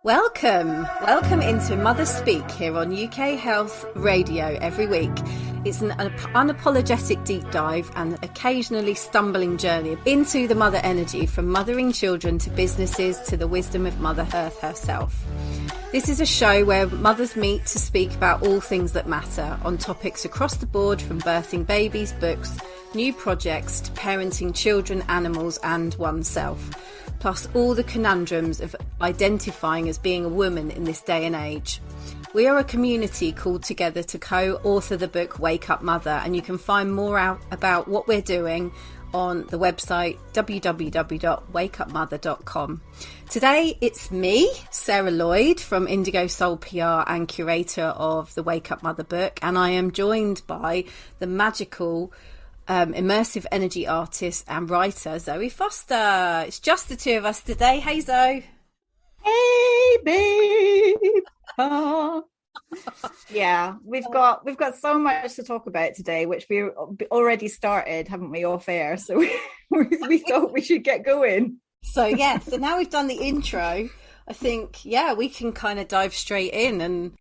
Welcome into Mother Speak here on UK Health Radio every week. It's an unapologetic deep dive and occasionally stumbling journey into the mother energy, from mothering children to businesses to the wisdom of Mother Earth herself. This is a show where mothers meet to speak about all things that matter on topics across the board, from birthing babies, books, new projects to parenting children, animals and oneself. Plus all the conundrums of identifying as being a woman in this day and age. We are a community called together to co-author the book Wake Up Mother, and you can find more out about what we're doing on the website www.wakeupmother.com. Today it's me, Sarah Lloyd from Indigo Soul PR and curator of the Wake Up Mother book, and I am joined by the magical immersive energy artist and writer Zoe Foster. It's just the two of us today. Hey Zoe. Hey babe. Yeah, we've got so much to talk about today, which we already started, haven't we, off air? So we thought we should get going. So now we've done the intro. I think we can kind of dive straight in. And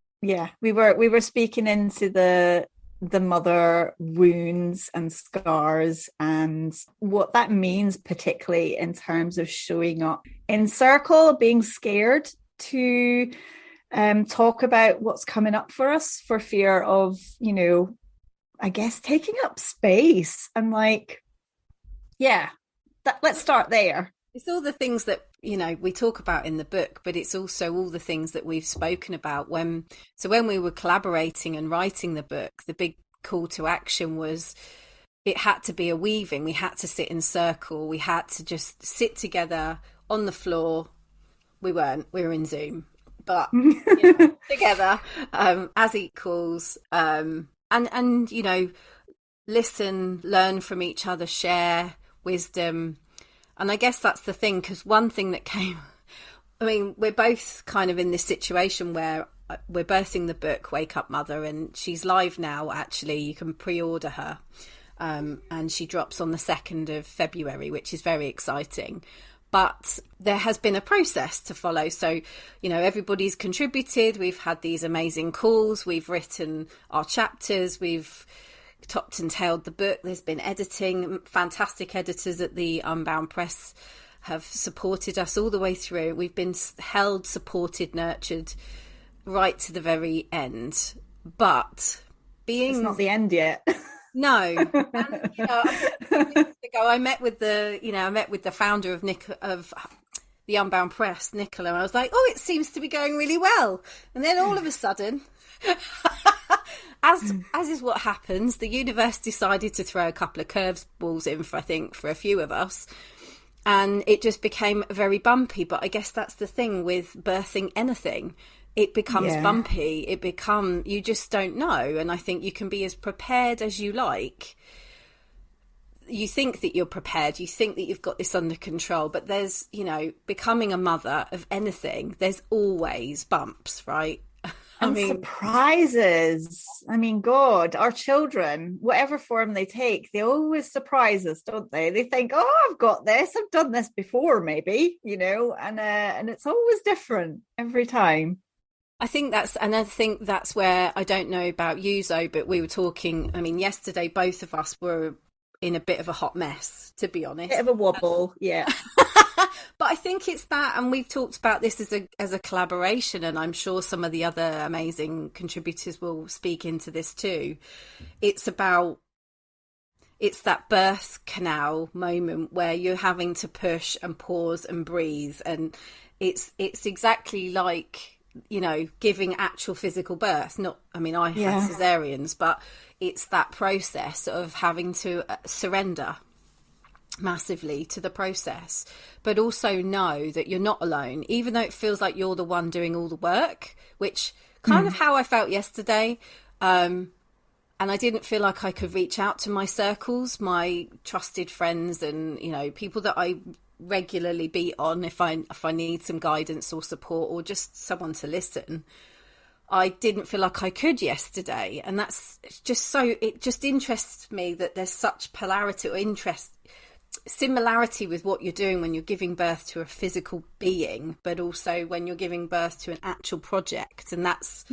we were speaking into the mother wounds and scars and what that means, particularly in terms of showing up in circle, being scared to talk about what's coming up for us for fear of, I guess, taking up space. And let's start there. It's all the things that, we talk about in the book, but it's also all the things that we've spoken about when we were collaborating and writing the book. The big call to action was it had to be a weaving. We had to sit in circle. We had to just sit together on the floor. We were in Zoom, but together as equals, and listen, learn from each other, share wisdom. And I guess that's the thing, because one thing that came, we're both kind of in this situation where we're birthing the book, Wake Up Mother, and she's live now, actually. You can pre-order her. And she drops on the 2nd of February, which is very exciting. But there has been a process to follow. So, everybody's contributed. We've had these amazing calls. We've written our chapters. We've topped and tailed the book. There's been editing. Fantastic editors at the Unbound Press have supported us all the way through. We've been held, supported, nurtured right to the very end. But it's not the end yet. No. And, I met with the founder of the Unbound Press, Nicola, and I was like, it seems to be going really well. And then all of a sudden, as is what happens, the universe decided to throw a couple of curveballs in for a few of us. And it just became very bumpy. But I guess that's the thing with birthing anything. It becomes bumpy. You just don't know. And I think you can be as prepared as you like. You think that you're prepared. You think that you've got this under control. But there's, becoming a mother of anything, there's always bumps, right? Surprises. God, our children, whatever form they take, they always surprise us, don't they? They think, I've got this. I've done this before, maybe, and it's always different every time. I think that's where, I don't know about you, Zoe, but we were talking, yesterday, both of us were in a bit of a hot mess, to be honest. Bit of a wobble, yeah. But I think it's that, and we've talked about this as a collaboration, and I'm sure some of the other amazing contributors will speak into this too. It's that birth canal moment where you're having to push and pause and breathe, and it's exactly like, giving actual physical birth. I had cesareans, but it's that process of having to surrender massively to the process, but also know that you're not alone, even though it feels like you're the one doing all the work, which kind of how I felt yesterday. And I didn't feel like I could reach out to my circles, my trusted friends, and people that I regularly beat on if I need some guidance or support or just someone to listen. I didn't feel like I could yesterday, and that's just it just interests me that there's such polarity or interest similarity with what you're doing when you're giving birth to a physical being, but also when you're giving birth to an actual project. And that's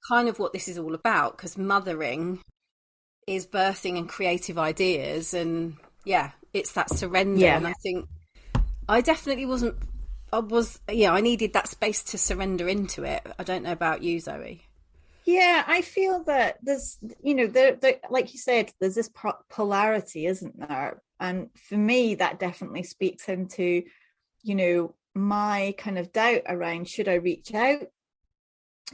kind of what this is all about, because mothering is birthing and creative ideas. And it's that surrender. And I think I definitely I needed that space to surrender into it. I don't know about you, Zoe. Yeah, I feel that there's, there, like you said, there's this polarity, isn't there? And for me, that definitely speaks into, my kind of doubt around, should I reach out?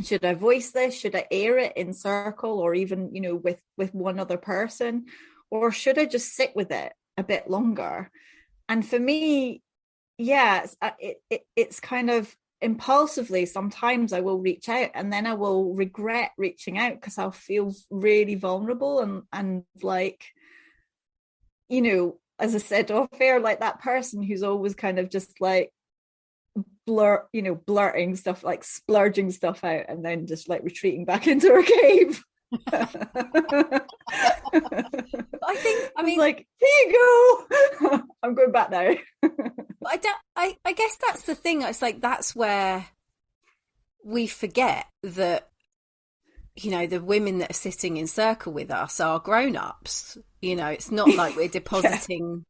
Should I voice this? Should I air it in circle, or even, with one other person? Or should I just sit with it a bit longer? And for me, it's kind of impulsively, sometimes I will reach out, and then I will regret reaching out because I'll feel really vulnerable and like, as I said off air, like that person who's always kind of just like blurting stuff, like splurging stuff out, and then just like retreating back into her cave. I mean, like, here you go. I'm going back now. I guess that's the thing. It's like, that's where we forget that, the women that are sitting in circle with us are grown-ups. It's not like we're depositing,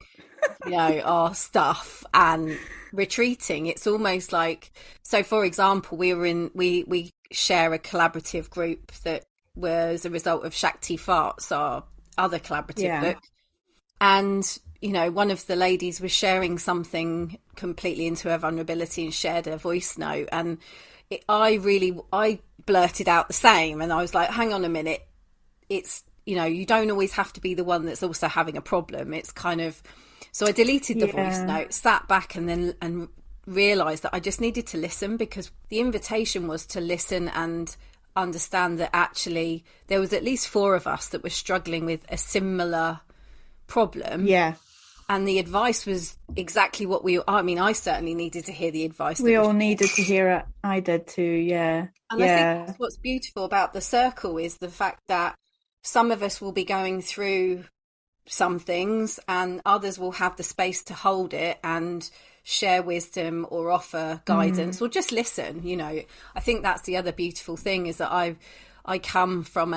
our stuff and retreating. It's almost like, so for example, we share a collaborative group that was a result of Shakti Farts, our other collaborative book. And one of the ladies was sharing something completely into her vulnerability and shared a voice note, and I blurted out the same, and I was like, hang on a minute, it's, you don't always have to be the one that's also having a problem. It's kind of, so I deleted the voice note, sat back, and realized that I just needed to listen, because the invitation was to listen and understand that actually there was at least 4 of us that were struggling with a similar problem. And the advice was exactly what I certainly needed to hear the advice. We all needed to hear it. I did too, And I think that's what's beautiful about the circle, is the fact that some of us will be going through some things and others will have the space to hold it and share wisdom or offer guidance or just listen. I think that's the other beautiful thing, is that I come from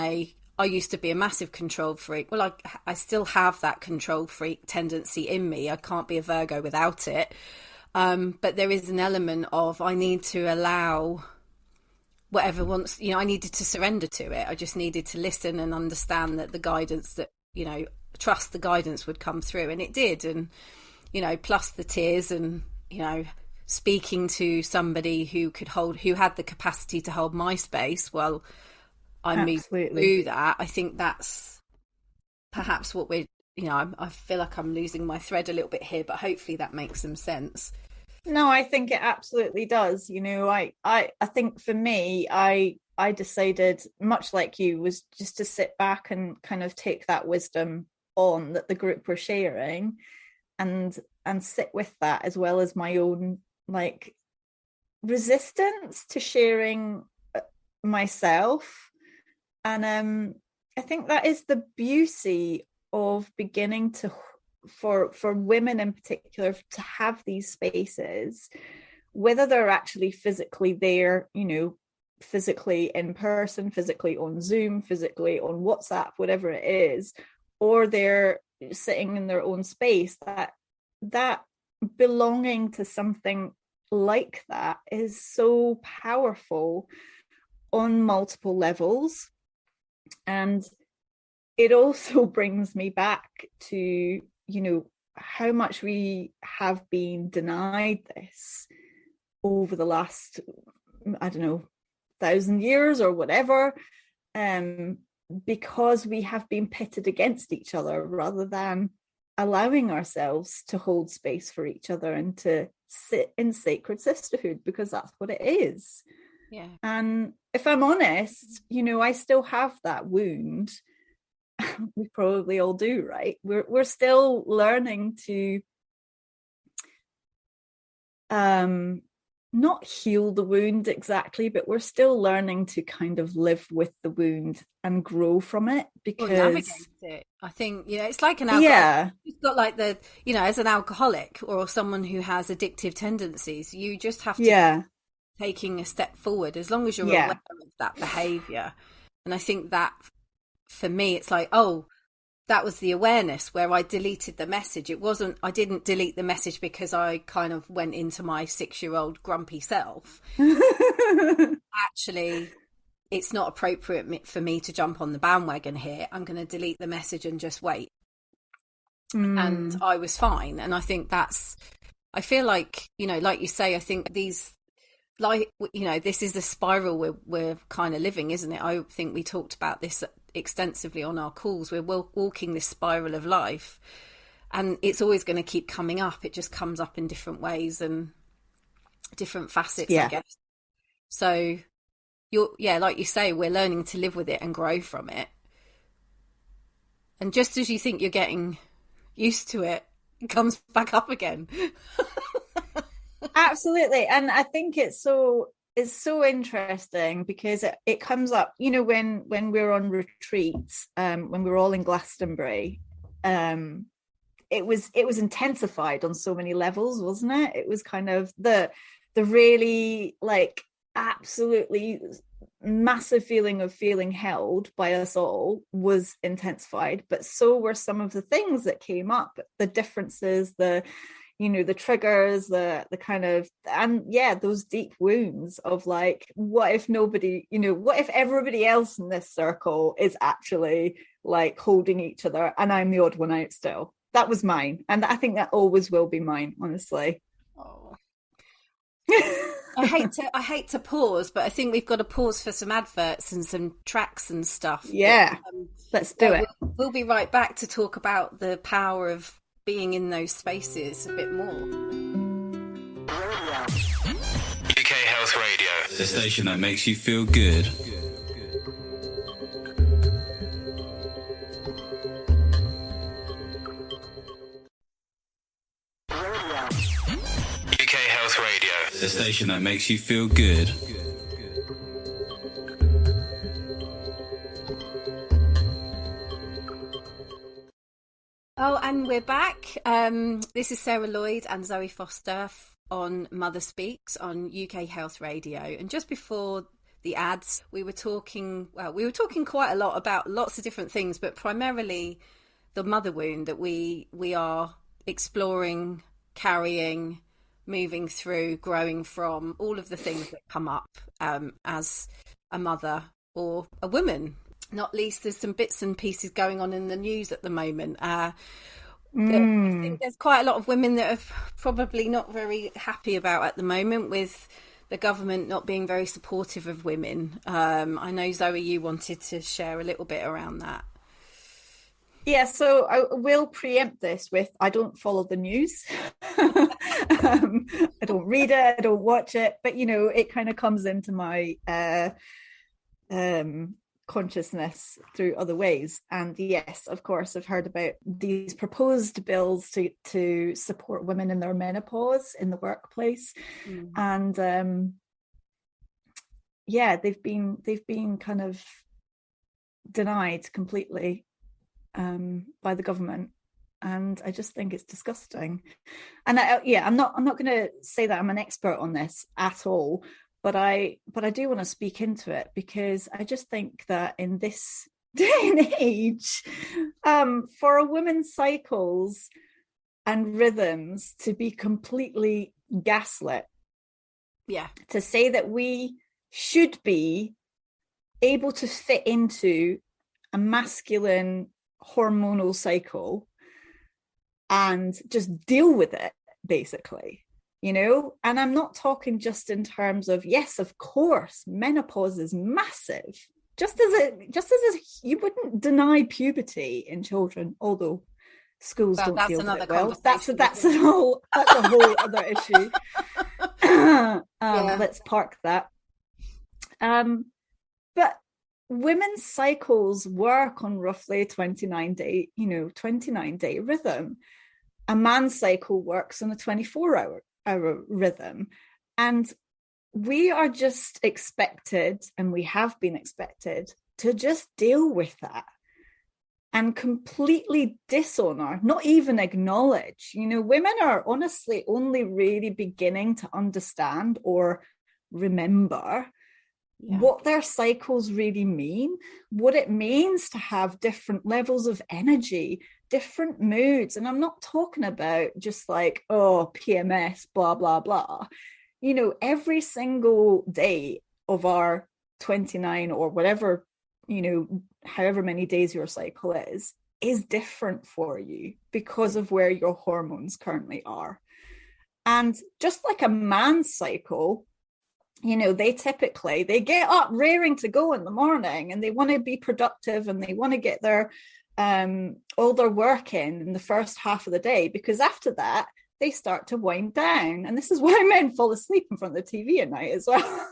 I used to be a massive control freak. Well, I still have that control freak tendency in me. I can't be a Virgo without it. But there is an element of, I need to allow whatever wants, I needed to surrender to it. I just needed to listen and understand that the guidance that, trust the guidance would come through. And it did. And, plus the tears and, speaking to somebody who had the capacity to hold my space while I moved through that. I think that's perhaps what we're, I feel like I'm losing my thread a little bit here, but hopefully that makes some sense. No, I think it absolutely does. I think for me, I decided, much like you, was just to sit back and kind of take that wisdom on that the group were sharing, and sit with that, as well as my own like resistance to sharing myself. And I think that is the beauty of beginning to, for women in particular, to have these spaces, whether they're actually physically there, physically in person, physically on Zoom, physically on WhatsApp, whatever it is, or they're sitting in their own space, that belonging to something like that is so powerful on multiple levels. And it also brings me back to, how much we have been denied this over the last, 1,000 years or whatever, because we have been pitted against each other, rather than allowing ourselves to hold space for each other and to sit in sacred sisterhood, because that's what it is. And if I'm honest, I still have that wound. We probably all do, right? We're still learning to not heal the wound exactly, but we're still learning to kind of live with the wound and grow from it, Or because navigate it. I think, it's like an alcoholic. yeah, You've got like as an alcoholic or someone who has addictive tendencies, you just have to yeah, taking a step forward as long as you're aware yeah, of that behavior. And I think that for me, it's like, oh, that was the awareness where I deleted the message. I didn't delete the message because I kind of went into my 6-year-old grumpy self. Actually, it's not appropriate for me to jump on the bandwagon here. I'm going to delete the message and just wait. And I was fine. And I think I feel like, like you say, I think this is the spiral we're kind of living, isn't it? I think we talked about this extensively on our calls. We're walking this spiral of life, and it's always going to keep coming up. It just comes up in different ways and different facets, I guess. So like you say, we're learning to live with it and grow from it. And just as you think you're getting used to it, it comes back up again. Absolutely. And I think it's so interesting because it comes up, when we're on retreats, when we were all in Glastonbury, it was intensified on so many levels, wasn't it? It was kind of the really like absolutely massive feeling of feeling held by us all was intensified, but so were some of the things that came up, the differences, the triggers, the kind of, and those deep wounds of like, what if everybody else in this circle is actually like holding each other and I'm the odd one out still. That was mine, and I think that always will be mine, honestly. Oh. I hate to pause, but I think we've got to pause for some adverts and some tracks and stuff. Yeah, let's do it. We'll be right back to talk about the power of being in those spaces a bit more. UK Health Radio, the station that makes you feel good. UK Health Radio, the station that makes you feel good. Oh, and we're back. This is Sarah Lloyd and Zoe Foster on Mother Speaks on UK Health Radio. And just before the ads, we were talking quite a lot about lots of different things, but primarily the mother wound that we are exploring, carrying, moving through, growing from, all of the things that come up as a mother or a woman. Not least, there's some bits and pieces going on in the news at the moment. I think there's quite a lot of women that are probably not very happy about at the moment, with the government not being very supportive of women. I know, Zoe, you wanted to share a little bit around that. Yeah, so I will preempt this with, I don't follow the news. I don't read it, I don't watch it, but it kind of comes into my consciousness through other ways. And yes, of course, I've heard about these proposed bills to support women in their menopause in the workplace. And they've been kind of denied completely by the government, and I just think it's disgusting. And I'm not going to say that I'm an expert on this at all, but I do want to speak into it, because I just think that in this day and age, for a woman's cycles and rhythms to be completely gaslit, to say that we should be able to fit into a masculine hormonal cycle and just deal with it, basically, and I'm not talking just in terms of, yes, of course, menopause is massive, just as you wouldn't deny puberty in children, although schools don't deal with it well. That's a whole other issue. Let's park that. But women's cycles work on roughly a 29-day rhythm. A man's cycle works on a 24-hour rhythm. And we are just expected, and we have been expected, to just deal with that and completely dishonor, not even acknowledge. Women are honestly only really beginning to understand or remember what their cycles really mean, what it means to have different levels of energy, different moods. And I'm not talking about just like, oh, PMS, blah, blah, blah. Every single day of our 29 or whatever, however many days your cycle is different for you because of where your hormones currently are. And just like a man's cycle, they get up raring to go in the morning, and they want to be productive, and they want to get their all their work in the first half of the day, because after that they start to wind down. And this is why men fall asleep in front of the TV at night as well.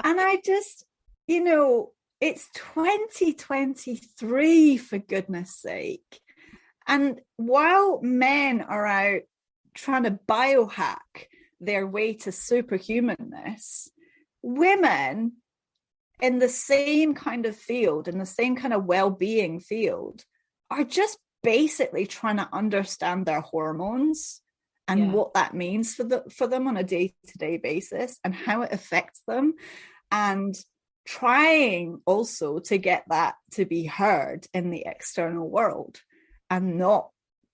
And I just, it's 2023, for goodness sake. And while men are out trying to biohack their way to superhumanness, women in the same kind of field, in the same kind of well-being field, are just basically trying to understand their hormones and what that means for them on a day-to-day basis, and how it affects them, and trying also to get that to be heard in the external world, and not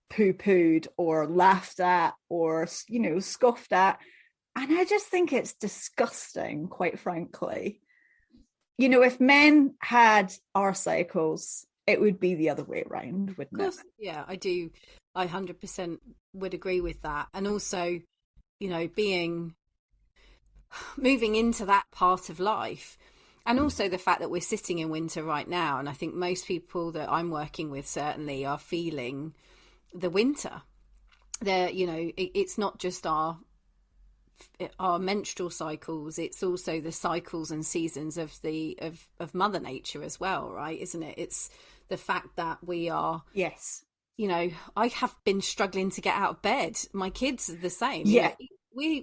poo-pooed or laughed at or, scoffed at. And I just think it's disgusting, quite frankly. If men had our cycles, it would be the other way around, wouldn't it? Yeah, I do. I 100% would agree with that. And also, moving into that part of life, and also the fact that we're sitting in winter right now. And I think most people that I'm working with certainly are feeling the winter. It's not just our menstrual cycles, it's also the cycles and seasons of Mother Nature as well, right? Isn't it? It's the fact that we are, yes, I have been struggling to get out of bed. My kids are the same. We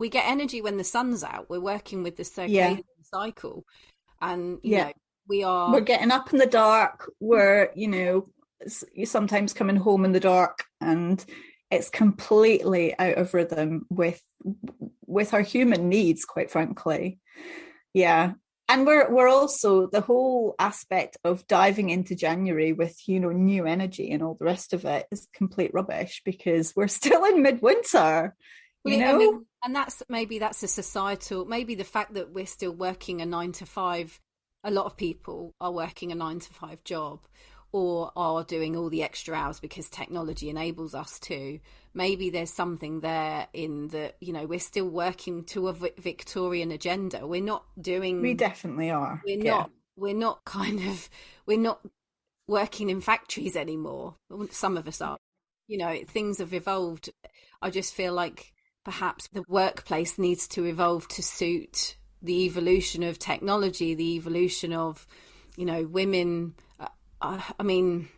get energy when the sun's out. We're working with the circadian cycle, and we're getting up in the dark. We're sometimes coming home in the dark, and it's completely out of rhythm with our human needs, quite frankly. Yeah. And we're also, the whole aspect of diving into January with, new energy and all the rest of it is complete rubbish, because we're still in midwinter, and that's a societal, maybe the fact that we're still working a 9 to 5. A lot of people are working a 9 to 5 job, or are doing all the extra hours because technology enables us to. Maybe there's something there in that, we're still working to a Victorian agenda. We're not doing... We definitely are. We're not working in factories anymore. Some of us are. Things have evolved. I just feel like perhaps the workplace needs to evolve to suit the evolution of technology, the evolution of, women... I mean,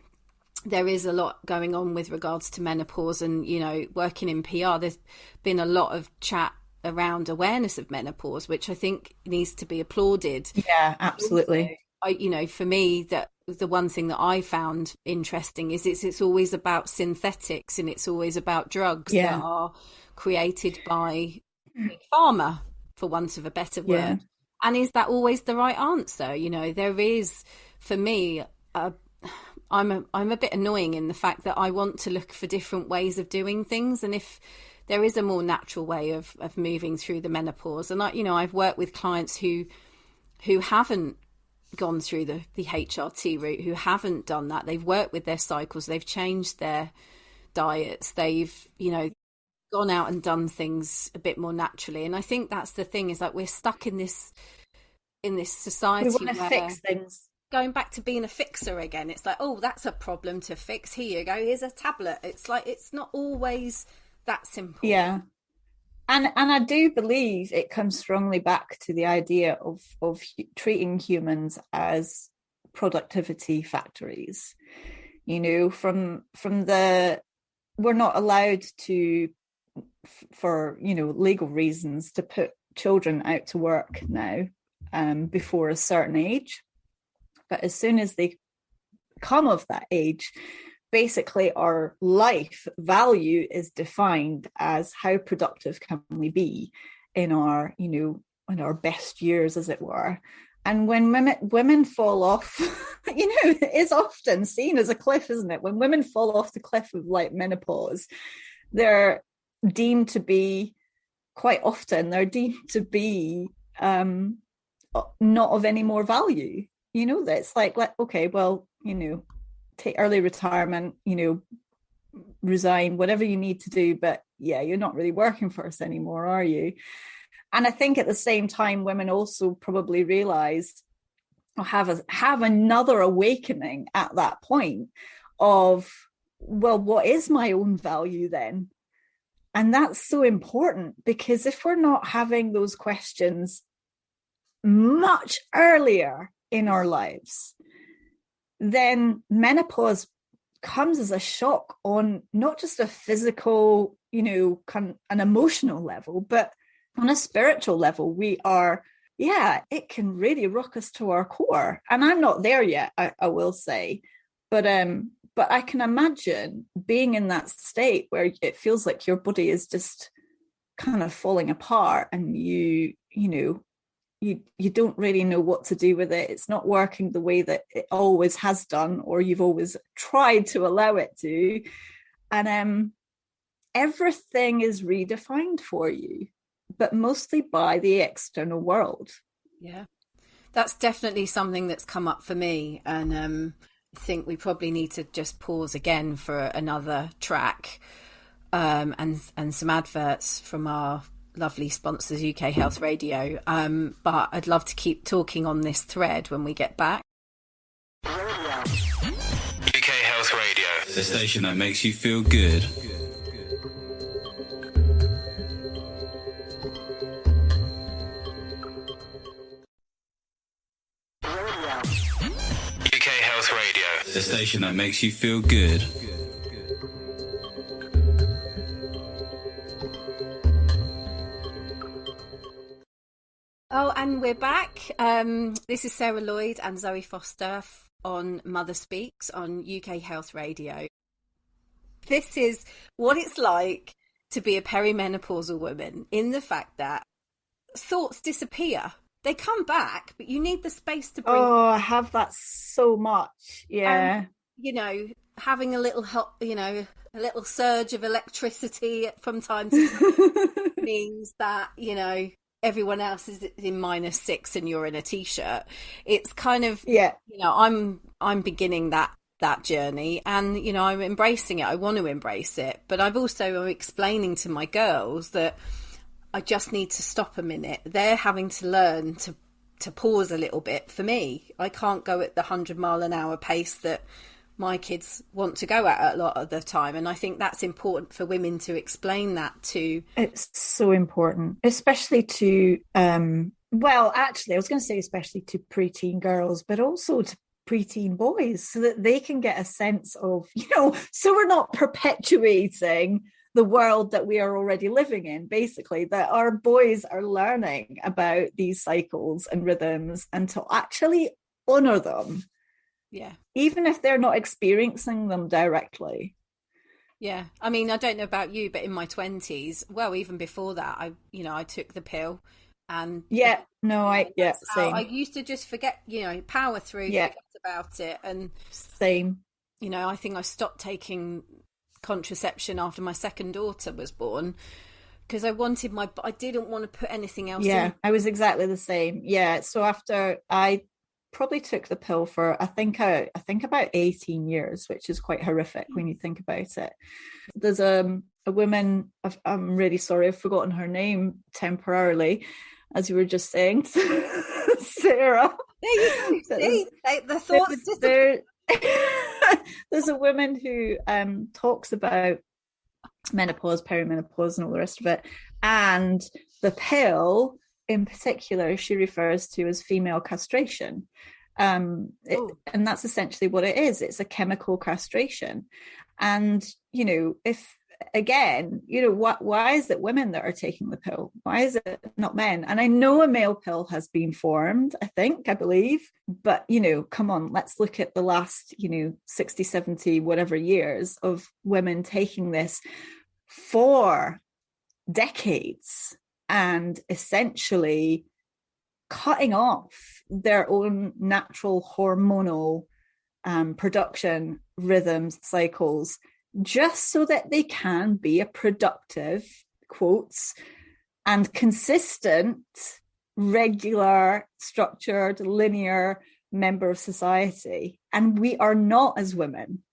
there is a lot going on with regards to menopause, and, working in PR, there's been a lot of chat around awareness of menopause, which I think needs to be applauded. Yeah, absolutely. Also, for me, that the one thing that I found interesting is it's always about synthetics, and it's always about drugs that are created by Big Pharma, for want of a better word. Yeah. And is that always the right answer? There is, for me, I'm a bit annoying in the fact that I want to look for different ways of doing things, and if there is a more natural way of moving through the menopause, and I've worked with clients who haven't gone through the HRT route, who haven't done that. They've worked with their cycles, they've changed their diets, they've gone out and done things a bit more naturally. And I think that's the thing, is that we're stuck in this society. We want to fix things. Going back to being a fixer again, it's like, oh, that's a problem to fix, here you go, here's a tablet. It's like, it's not always that simple. Yeah. And I do believe it comes strongly back to the idea of treating humans as productivity factories, from the we're not allowed to, for legal reasons, to put children out to work now before a certain age. But as soon as they come of that age, basically our life value is defined as how productive can we be in our best years, as it were. And when women fall off, it is often seen as a cliff, isn't it? When women fall off the cliff of like menopause, they're deemed to be not of any more value. That's like, okay, well, take early retirement, resign, whatever you need to do, but yeah, you're not really working for us anymore, are you? And I think at the same time, women also probably realized, or have another awakening at that point of, well, what is my own value then? And that's so important, because if we're not having those questions much earlier in our lives, then menopause comes as a shock on not just a physical, an emotional level, but on a spiritual level. It can really rock us to our core. And I'm not there yet, I will say, but I can imagine being in that state where it feels like your body is just kind of falling apart, and you don't really know what to do with it. It's not working the way that it always has done, or you've always tried to allow it to. And everything is redefined for you, but mostly by the external world. Yeah, that's definitely something that's come up for me. And I think we probably need to just pause again for another track and some adverts from our lovely sponsors, UK Health Radio. But I'd love to keep talking on this thread when we get back. UK Health Radio, the station that makes you feel good. UK Health Radio, the station that makes you feel good. Oh, and we're back. This is Sarah Lloyd and Zoe Foster on Mother Speaks on UK Health Radio. This is what it's like to be a perimenopausal woman, in the fact that thoughts disappear. They come back, but you need the space to breathe. Oh, I have that so much. Yeah. Having a little a little surge of electricity from time to time means that, everyone else is in -6 and you're in a t-shirt. It's kind of, I'm beginning that journey, and I'm embracing it. I want to embrace it, but I'm explaining to my girls that I just need to stop a minute. They're having to learn to pause a little bit. For me, I can't go at the 100-mile-an-hour pace that my kids want to go at a lot of the time. And I think that's important for women to explain that to. It's so important, especially to, actually, I was going to say especially to preteen girls, but also to preteen boys, so that they can get a sense of, so we're not perpetuating the world that we are already living in, basically, that our boys are learning about these cycles and rhythms, and to actually honor them. Yeah. Even if they're not experiencing them directly. Yeah. I mean, I don't know about you, but in my 20s, well, even before that, I took the pill, and same. I used to just forget, power through, forget about it. And same. I think I stopped taking contraception after my second daughter was born, because I didn't want to put anything else in. I was exactly the same. So after I probably took the pill for I think about 18 years, which is quite horrific when you think about it. There's a woman, I'm really sorry, I've forgotten her name temporarily, as you were just saying, Sarah. There you go. See, the thoughts disappear. There's a woman who talks about menopause, perimenopause, and all the rest of it, and the pill in particular she refers to as female castration, and that's essentially what it is. It's a chemical castration, And, if again, why is it women that are taking the pill? Why is it not men? And I know a male pill has been formed, I believe, but, come on, let's look at the last, 60, 70, whatever years of women taking this for decades and essentially cutting off their own natural hormonal production rhythms, cycles, just so that they can be a productive, quotes, and consistent, regular, structured, linear member of society. And we are not as women.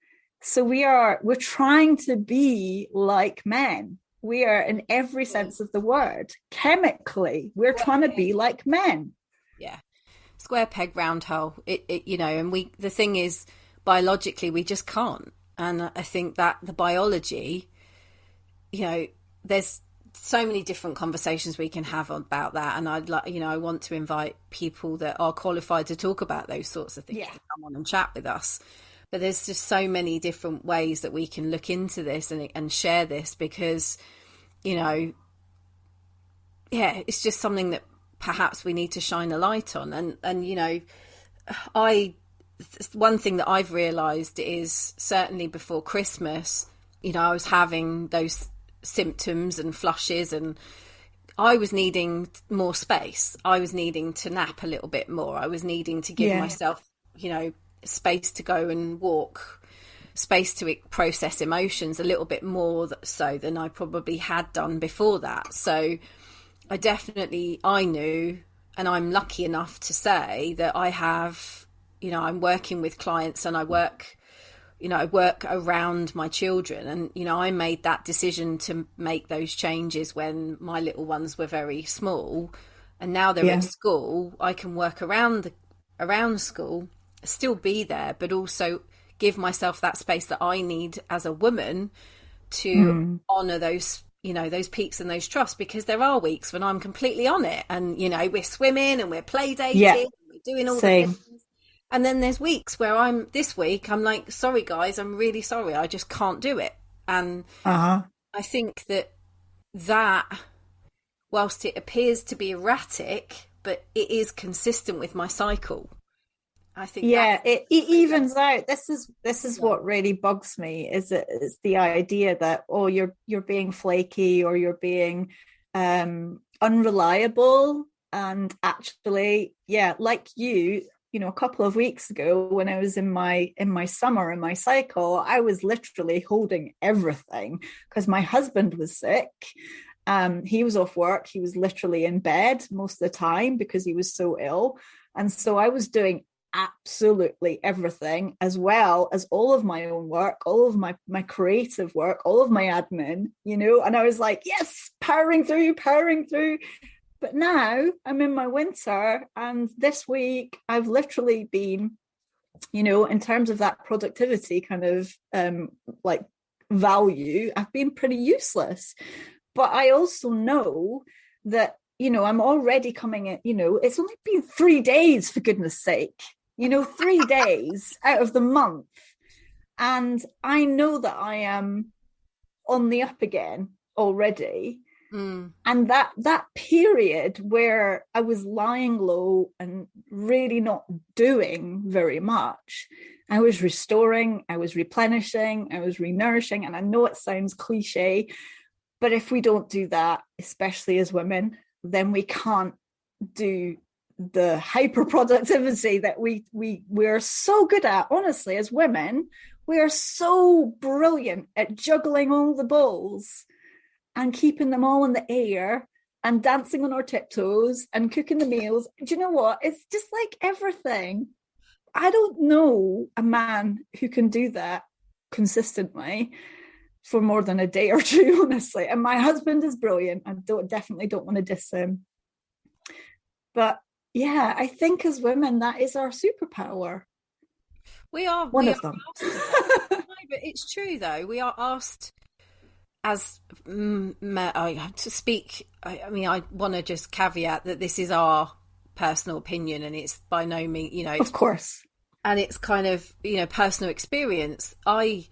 So we're trying to be like men. We are, in every sense of the word, chemically, we're trying to be like men. Yeah. Square peg, round hole. And the thing is, biologically, we just can't. And I think that the biology, there's so many different conversations we can have about that. And I want to invite people that are qualified to talk about those sorts of things to come on and chat with us. But there's just so many different ways that we can look into this and share this, because, it's just something that perhaps we need to shine a light on. And one thing that I've realised is, certainly before Christmas, I was having those symptoms and flushes, and I was needing more space. I was needing to nap a little bit more. I was needing to give myself, space to go and walk, space to process emotions a little bit more so than I probably had done before that. So I knew, and I'm lucky enough to say that I have, I'm working with clients, and I work around my children, and, I made that decision to make those changes when my little ones were very small, and now they're at school. I can work around school, still be there, but also give myself that space that I need as a woman to honor those, those peaks and those troughs, because there are weeks when I'm completely on it, and, we're swimming and we're play dating, and we're doing all the things. And then there's weeks where this week I'm like, sorry guys, I'm really sorry, I just can't do it. And I think that whilst it appears to be erratic, but it is consistent with my cycle. I think it evens out. This is what really bugs me, is the idea that, you're being flaky, or you're being unreliable. And actually, like you, a couple of weeks ago, when I was in my summer, in my cycle, I was literally holding everything because my husband was sick. He was off work. He was literally in bed most of the time because he was so ill. And so I was doing absolutely everything, as well as all of my own work, all of my creative work, all of my admin, and I was like, yes, powering through. But now I'm in my winter, and this week I've literally been, in terms of that productivity kind of value, I've been pretty useless. But I also know that, I'm already coming in, it's only been 3 days, for goodness sake, 3 days out of the month. And I know that I am on the up again already. And that period where I was lying low and really not doing very much, I was restoring, I was replenishing, I was renourishing. And I know it sounds cliche, but if we don't do that, especially as women, then we can't do the hyper productivity that we're so good at. Honestly, as women, we are so brilliant at juggling all the balls and keeping them all in the air and dancing on our tiptoes and cooking the meals. Do you know what? It's just like everything. I don't know a man who can do that consistently for more than a day or two, honestly. And my husband is brilliant. I definitely don't want to diss him. But I think as women, that is our superpower. We are one of them. No, but it's true though. We are asked, as to speak. I mean, I want to just caveat that this is our personal opinion, and it's by no means, of course, and it's kind of, personal experience. I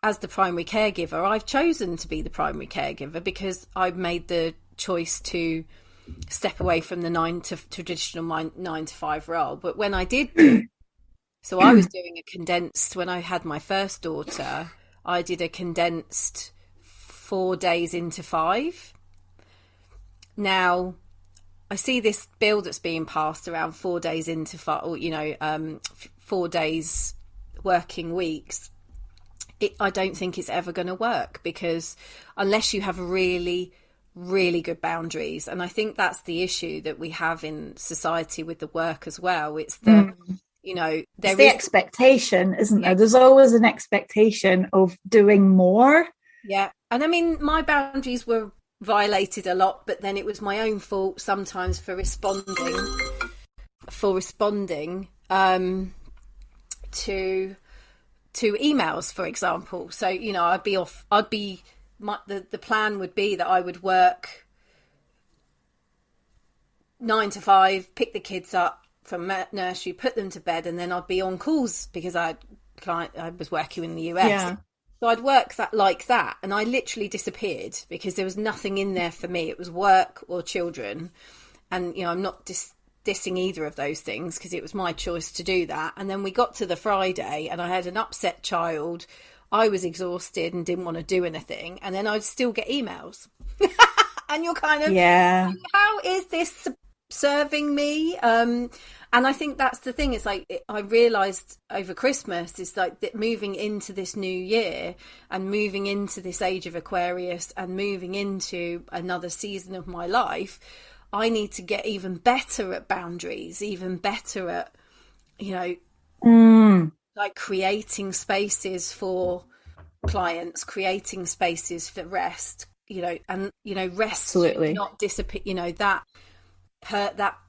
as the primary caregiver, I've chosen to be the primary caregiver because I've made the choice to step away from the traditional 9 to 5 role. But when I did so I was doing a condensed, when I had my first daughter, I did a condensed 4 days into 5. Now, I see this bill that's being passed around 4 days into 5, or, 4 days working weeks. I don't think it's ever going to work, because unless you have really, really good boundaries, and I think that's the issue that we have in society with the work as well. It's the, it's the expectation, isn't there? There's always an expectation of doing more. Yeah. And I mean, my boundaries were violated a lot, but then it was my own fault sometimes for responding to emails, for example. So, the plan would be that I would work 9 to 5, pick the kids up from nursery, put them to bed, and then I'd be on calls because I was working in the US. Yeah. So I'd work like that, and I literally disappeared because there was nothing in there for me. It was work or children, and I'm not dissing either of those things because it was my choice to do that. And then we got to the Friday, and I had an upset child. I was exhausted and didn't want to do anything, and then I'd still get emails. And you're kind of, how is this serving me? And I think that's the thing. It's like, I realised over Christmas, is like that moving into this new year and moving into this age of Aquarius and moving into another season of my life, I need to get even better at boundaries, even better at, like creating spaces for clients, creating spaces for rest, and, rest, absolutely, not disappear, that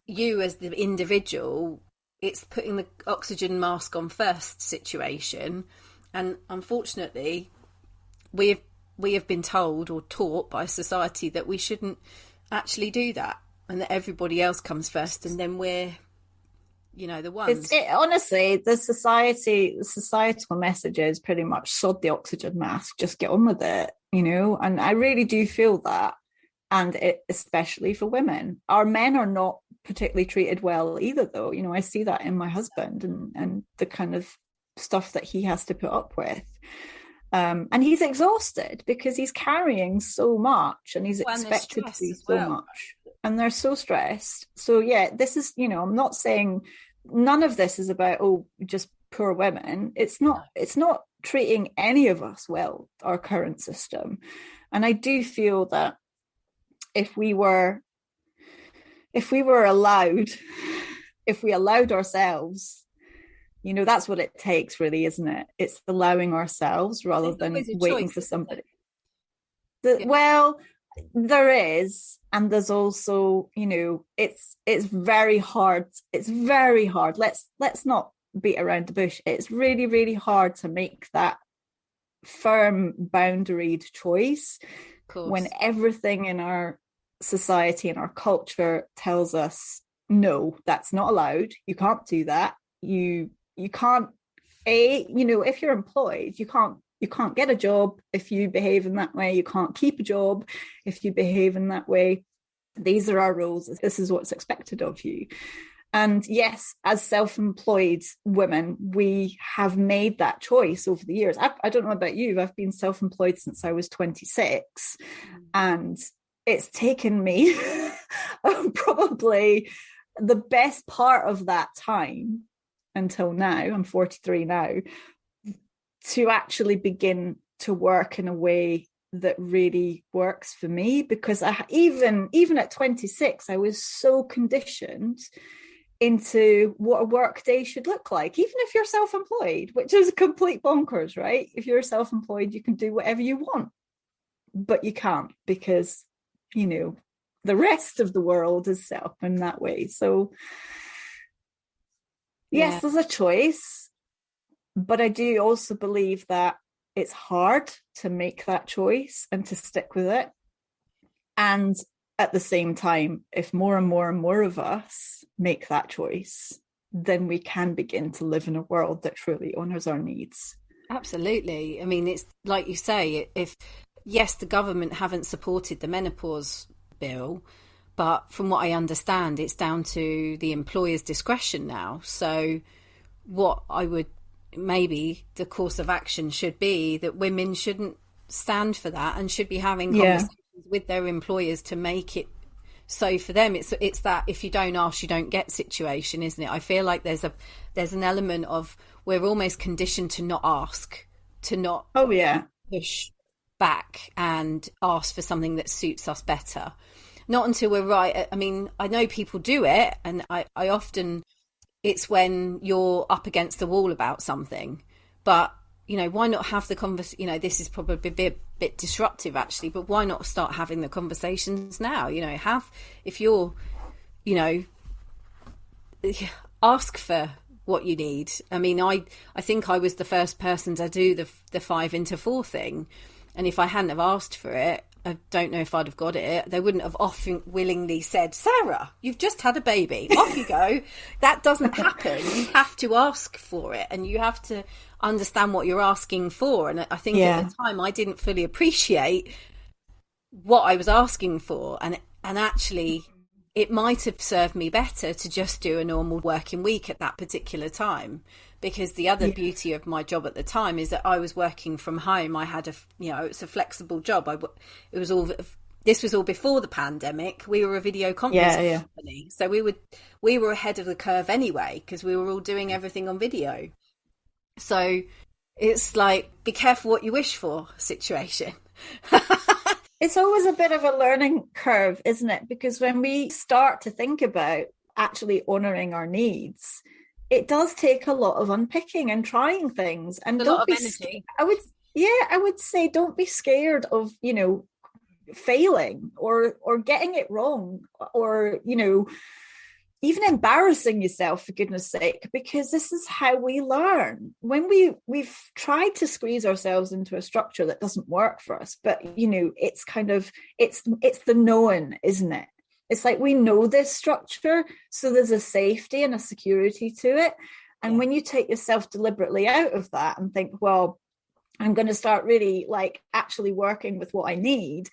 you as the individual, it's putting the oxygen mask on first situation. And unfortunately we have been told or taught by society that we shouldn't actually do that, and that everybody else comes first, and then we're the ones. Honestly, the societal message is pretty much sod the oxygen mask, just get on with it, and I really do feel that. And especially for women, our men are not particularly treated well either, though. I see that in my husband and the kind of stuff that he has to put up with. And he's exhausted because he's carrying so much, and he's expected to do so much. And they're so stressed. So, yeah, this is, I'm not saying none of this is about, just poor women. It's not treating any of us well, our current system. And I do feel that if we allowed ourselves, that's what it takes, really, isn't it? It's allowing ourselves rather than waiting for somebody. Well, there is, and there's also, it's very hard. It's very hard. Let's not beat around the bush. It's really, really hard to make that firm boundaried choice when everything in our society and our culture tells us, no, that's not allowed. You can't do that. You can't, if you're employed, you can't get a job if you behave in that way. You can't keep a job if you behave in that way. These are our rules. This is what's expected of you. And yes, as self-employed women, we have made that choice over the years. I don't know about you. I've been self-employed since I was 26, and it's taken me probably the best part of that time until now, I'm 43 now, to actually begin to work in a way that really works for me. Because even at 26, I was so conditioned into what a work day should look like, even if you're self-employed, which is a complete bonkers, right? If you're self-employed, you can do whatever you want, but you can't, because the rest of the world is set up in that way. So yes, there's a choice, but I do also believe that it's hard to make that choice and to stick with it. And at the same time, if more and more and more of us make that choice, then we can begin to live in a world that truly honors our needs. Absolutely. I mean, it's like you say, if yes, the government haven't supported the menopause bill, but from what I understand, it's down to the employer's discretion now. So what I would maybe the course of action should be that women shouldn't stand for that and should be having conversations with their employers to make it so for them. It's that if you don't ask, you don't get situation, isn't it? I feel like there's an element of we're almost conditioned to not ask, to not push back and ask for something that suits us better. Not until we're right. I mean, I know people do it, and I often, it's when you're up against the wall about something. But, you know, why not have the conversation? You know, this is probably a bit disruptive actually, but why not start having the conversations now? You know, if you're, you know, ask for what you need. I mean, I think I was the first person to do the 5 into 4 thing. And if I hadn't have asked for it, I don't know if I'd have got it. They wouldn't have often willingly said, Sarah, you've just had a baby. Off you go. That doesn't happen. You have to ask for it, and you have to understand what you're asking for. And I think at the time I didn't fully appreciate what I was asking for. And actually it might have served me better to just do a normal working week at that particular time. Because the other beauty of my job at the time is that I was working from home. I had it's a flexible job. This was all before the pandemic. We were a video conference company. So we were ahead of the curve anyway, because we were all doing everything on video. So it's like, be careful what you wish for situation. It's always a bit of a learning curve, isn't it? Because when we start to think about actually honouring our needs, it does take a lot of unpicking and trying things, and don't be energy. I would say don't be scared of, you know, failing or getting it wrong, or, you know, even embarrassing yourself, for goodness sake, because this is how we learn. When we've tried to squeeze ourselves into a structure that doesn't work for us, but, you know, it's kind of it's the known, isn't it? It's like we know this structure, so there's a safety and a security to it. And when you take yourself deliberately out of that and think, well, I'm going to start really like actually working with what I need,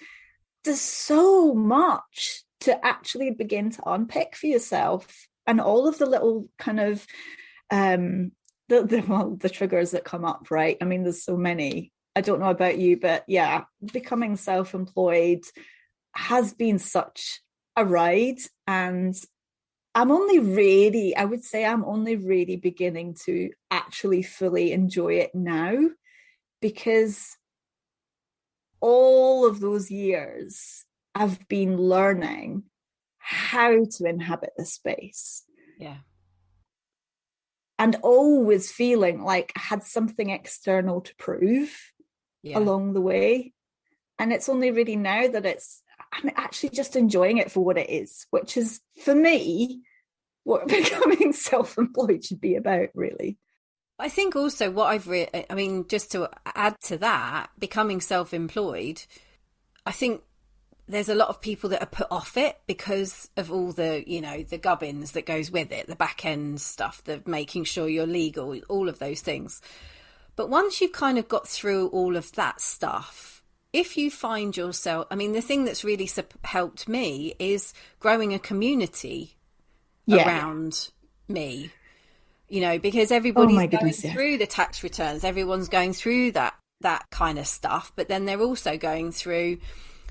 there's so much to actually begin to unpick for yourself, and all of the little kind of the triggers that come up, right? I mean, there's so many. I don't know about you, but yeah, becoming self-employed has been such a ride, and I'm only really beginning to actually fully enjoy it now, because all of those years I've been learning how to inhabit the space. Yeah. And always feeling like I had something external to prove along the way. And it's only really now that I'm actually just enjoying it for what it is, which is, for me, what becoming self-employed should be about, really. I think also what I mean, just to add to that, becoming self-employed, I think there's a lot of people that are put off it because of all the, you know, the gubbins that goes with it, the back end stuff, the making sure you're legal, all of those things. But once you've kind of got through all of that stuff, if you find yourself, I mean, the thing that's really helped me is growing a community around me, you know, because everybody's going through the tax returns, everyone's going through that kind of stuff, but then they're also going through,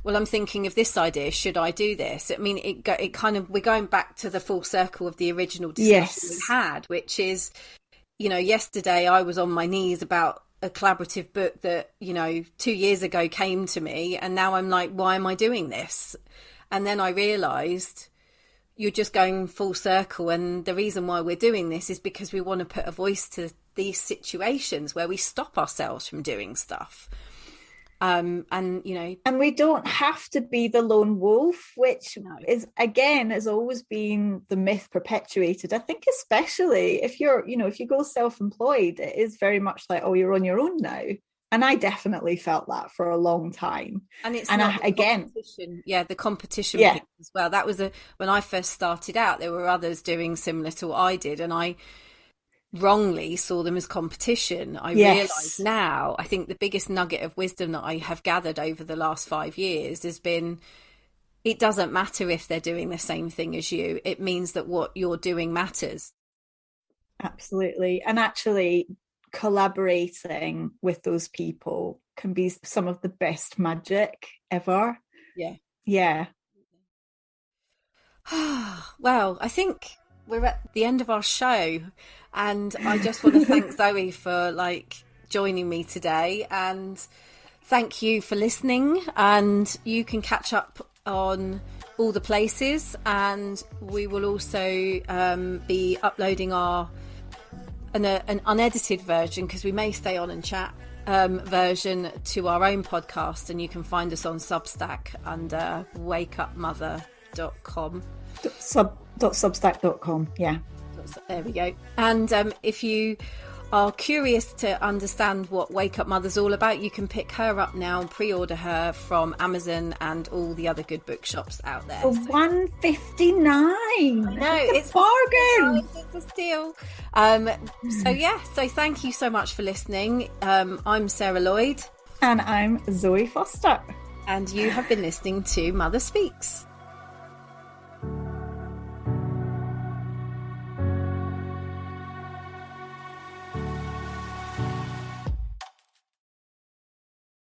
well, I'm thinking of this idea, should I do this? I mean, it kind of, we're going back to the full circle of the original discussion we had, which is, you know, yesterday I was on my knees about a collaborative book that, you know, 2 years ago came to me, and now I'm like, why am I doing this? And then I realised you're just going full circle, and the reason why we're doing this is because we want to put a voice to these situations where we stop ourselves from doing stuff. And you know, and we don't have to be the lone wolf, which is, again, has always been the myth perpetuated. I think especially if you're, you know, if you go self-employed, it is very much like, oh, you're on your own now. And I definitely felt that for a long time. And it's the competition piece as well. That was when I first started out, there were others doing similar to what I did, and I wrongly saw them as competition. I Yes. realise now, I think the biggest nugget of wisdom that I have gathered over the last 5 years has been, it doesn't matter if they're doing the same thing as you. It means that what you're doing matters. Absolutely. And actually collaborating with those people can be some of the best magic ever. Yeah. Yeah. Well, I think we're at the end of our show, and I just want to thank Zoe for joining me today, and thank you for listening. And you can catch up on all the places, and we will also be uploading an unedited version, because we may stay on and chat, version to our own podcast, and you can find us on Substack under wakeupmother.com. Substack.com, yeah. There we go. And if you are curious to understand what Wake Up Mother's all about, you can pick her up now and pre-order her from Amazon and all the other good bookshops out there. For $1.59. No, it's a bargain. It's a steal. So thank you so much for listening. I'm Sarah Lloyd. And I'm Zoe Foster. And you have been listening to Mother Speaks.